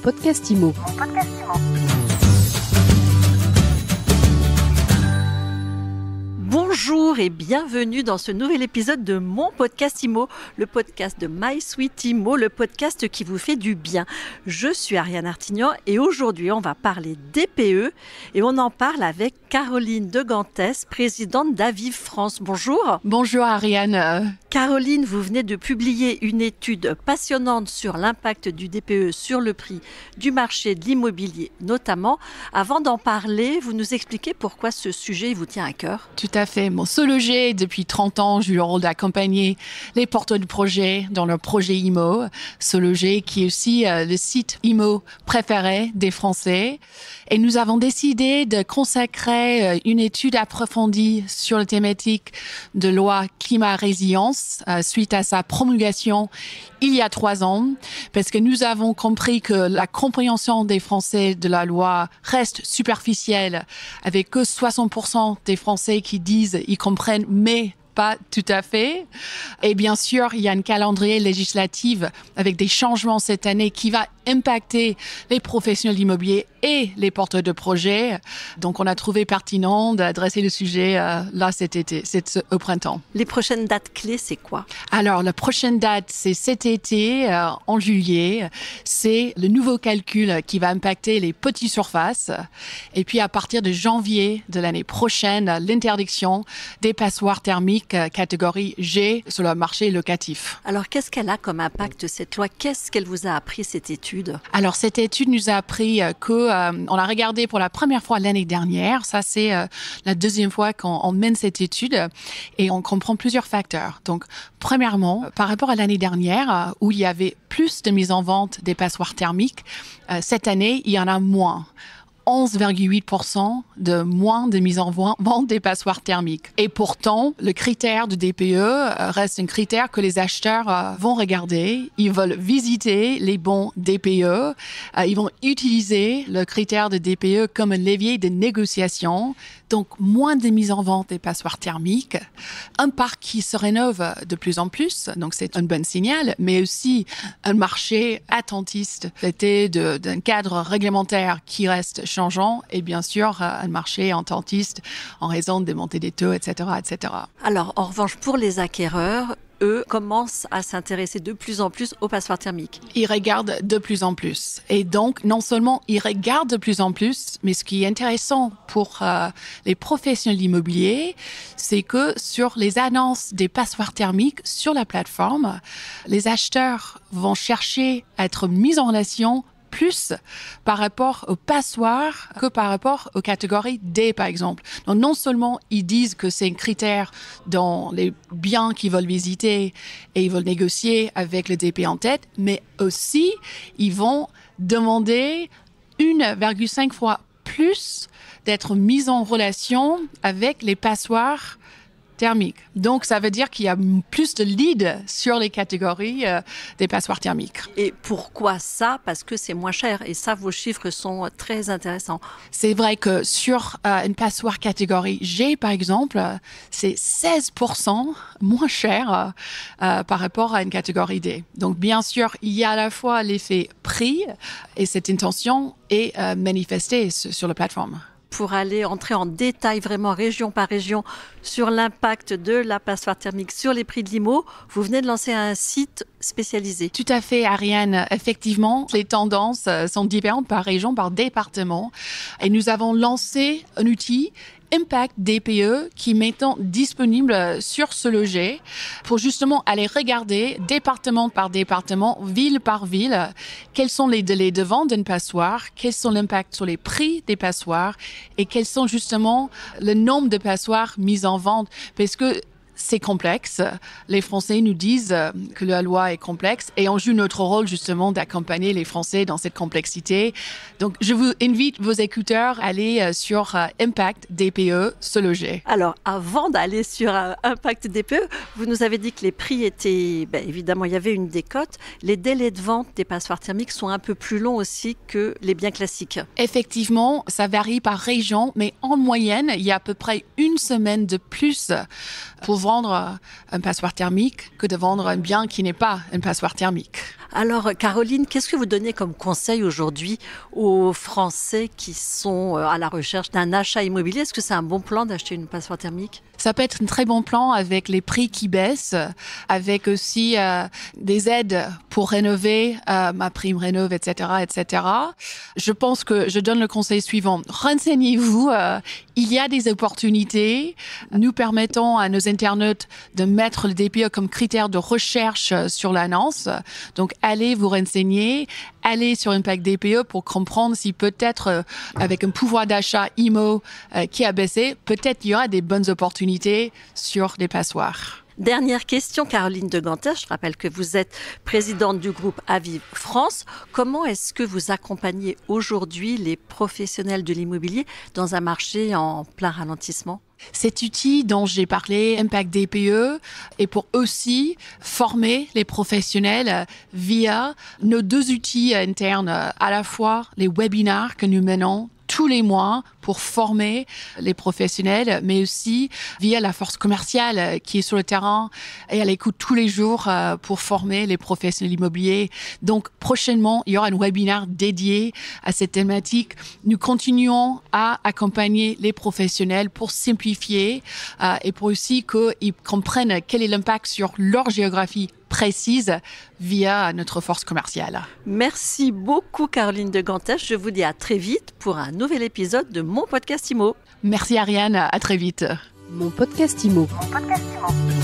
podcast IMO. Bonjour et bienvenue dans ce nouvel épisode de mon podcast IMO, le podcast de My Sweet IMO, le podcast qui vous fait du bien. Je suis Ariane Artignan et aujourd'hui on va parler DPE et on en parle avec Caroline de Gantès, présidente d'Aviv France. Bonjour. Bonjour Ariane. Caroline, vous venez de publier une étude passionnante sur l'impact du DPE sur le prix du marché de l'immobilier notamment. Avant d'en parler, vous nous expliquez pourquoi ce sujet vous tient à cœur? Tout à fait. Mon Sologer, depuis 30 ans, j'ai eu le rôle d'accompagner les porteurs de projets dans leur projet IMO. Sologer, qui est aussi le site IMO préféré des Français. Et nous avons décidé de consacrer une étude approfondie sur la thématique de loi climat-résilience suite à sa promulgation il y a 3 ans, parce que nous avons compris que la compréhension des Français de la loi reste superficielle, avec que 60% des Français qui disent ils comprennent, mais pas tout à fait. Et bien sûr, il y a un calendrier législatif avec des changements cette année qui va impacter les professionnels immobiliers et les porteurs de projets. Donc, on a trouvé pertinent d'adresser le sujet là cet été, au printemps. Les prochaines dates clés, c'est quoi? Alors, la prochaine date, c'est cet été, en juillet. C'est le nouveau calcul qui va impacter les petites surfaces. Et puis, à partir de janvier de l'année prochaine, l'interdiction des passoires thermiques catégorie G sur le marché locatif. Alors, qu'est-ce qu'elle a comme impact, cette loi? Qu'est-ce qu'elle vous a appris, cette étude? Alors, cette étude nous a appris on a regardé pour la première fois l'année dernière. Ça, c'est la deuxième fois qu'on mène cette étude et on comprend plusieurs facteurs. Donc, premièrement, par rapport à l'année dernière où il y avait plus de mise en vente des passoires thermiques, cette année, il y en a moins. 11,8% de moins de mise en vente des passoires thermiques. Et pourtant, le critère de DPE reste un critère que les acheteurs vont regarder. Ils veulent visiter les bons DPE. Ils vont utiliser le critère de DPE comme un levier de négociation. Donc, moins de mise en vente des passoires thermiques. Un parc qui se rénove de plus en plus. Donc, c'est un bon signal. Mais aussi un marché attentiste d'un cadre réglementaire qui reste changeant et bien sûr un marché attentiste en raison des montées des taux, etc., etc. Alors, en revanche, pour les acquéreurs, eux commencent à s'intéresser de plus en plus aux passoires thermiques. Ils regardent de plus en plus. Et donc, non seulement ils regardent de plus en plus, mais ce qui est intéressant pour les professionnels immobiliers, c'est que sur les annonces des passoires thermiques sur la plateforme, les acheteurs vont chercher à être mis en relation plus par rapport aux passoires que par rapport aux catégories D, par exemple. Donc, non seulement ils disent que c'est un critère dans les biens qu'ils veulent visiter et ils veulent négocier avec le DP en tête, mais aussi ils vont demander 1,5 fois plus d'être mis en relation avec les passoires thermiques. Donc, ça veut dire qu'il y a plus de leads sur les catégories des passoires thermiques. Et pourquoi ça? Parce que c'est moins cher. Et ça, vos chiffres sont très intéressants. C'est vrai que sur une passoire catégorie G, par exemple, c'est 16% moins cher par rapport à une catégorie D. Donc, bien sûr, il y a à la fois l'effet prix et cette intention est manifestée sur la plateforme. Pour aller entrer en détail vraiment région par région sur l'impact de la passoire thermique sur les prix de l'IMO, vous venez de lancer un site spécialisé. Tout à fait, Ariane. Effectivement, les tendances sont différentes par région, par département. Et nous avons lancé un outil Impact DPE qui est maintenant disponible sur Sologer pour justement aller regarder département par département, ville par ville, quels sont les délais de vente d'une passoire, quels sont l'impact sur les prix des passoires et quels sont justement le nombre de passoires mises en vente. Parce que c'est complexe. Les Français nous disent que la loi est complexe et on joue notre rôle justement d'accompagner les Français dans cette complexité. Donc, je vous invite vos écouteurs à aller sur Impact DPE Sologer. Alors, avant d'aller sur Impact DPE, vous nous avez dit que les prix étaient, évidemment, il y avait une décote. Les délais de vente des passoires thermiques sont un peu plus longs aussi que les biens classiques. Effectivement, ça varie par région, mais en moyenne, il y a à peu près 1 semaine de plus pour vendre un passoire thermique que de vendre un bien qui n'est pas un passoire thermique. Alors, Caroline, qu'est-ce que vous donnez comme conseil aujourd'hui aux Français qui sont à la recherche d'un achat immobilier? Est-ce que c'est un bon plan d'acheter une passoire thermique? Ça peut être un très bon plan avec les prix qui baissent, avec aussi des aides pour rénover, ma prime rénove, etc., etc. Je pense que je donne le conseil suivant. Renseignez-vous. Il y a des opportunités. Nous permettons à nos internautes de mettre le DPE comme critère de recherche sur l'annonce. Donc, allez vous renseigner. Allez sur Impact DPE pour comprendre si peut-être avec un pouvoir d'achat IMO qui a baissé, peut-être il y aura des bonnes opportunités sur les passoires. Dernière question, Caroline de Ganter. Je rappelle que vous êtes présidente du groupe Aviv France. Comment est-ce que vous accompagnez aujourd'hui les professionnels de l'immobilier dans un marché en plein ralentissement? Cet outil dont j'ai parlé, Impact DPE, est pour aussi former les professionnels via nos 2 outils internes, à la fois les webinaires que nous menons tous les mois pour former les professionnels, mais aussi via la force commerciale qui est sur le terrain et elle écoute tous les jours pour former les professionnels immobiliers. Donc, prochainement, il y aura un webinaire dédié à cette thématique. Nous continuons à accompagner les professionnels pour simplifier et pour aussi qu'ils comprennent quel est l'impact sur leur géographie précise via notre force commerciale. Merci beaucoup Caroline de Ganter. Je vous dis à très vite pour un nouvel épisode de Mon Podcast Immo. Merci Ariane, à très vite. Mon Podcast Immo. Mon Podcast Immo.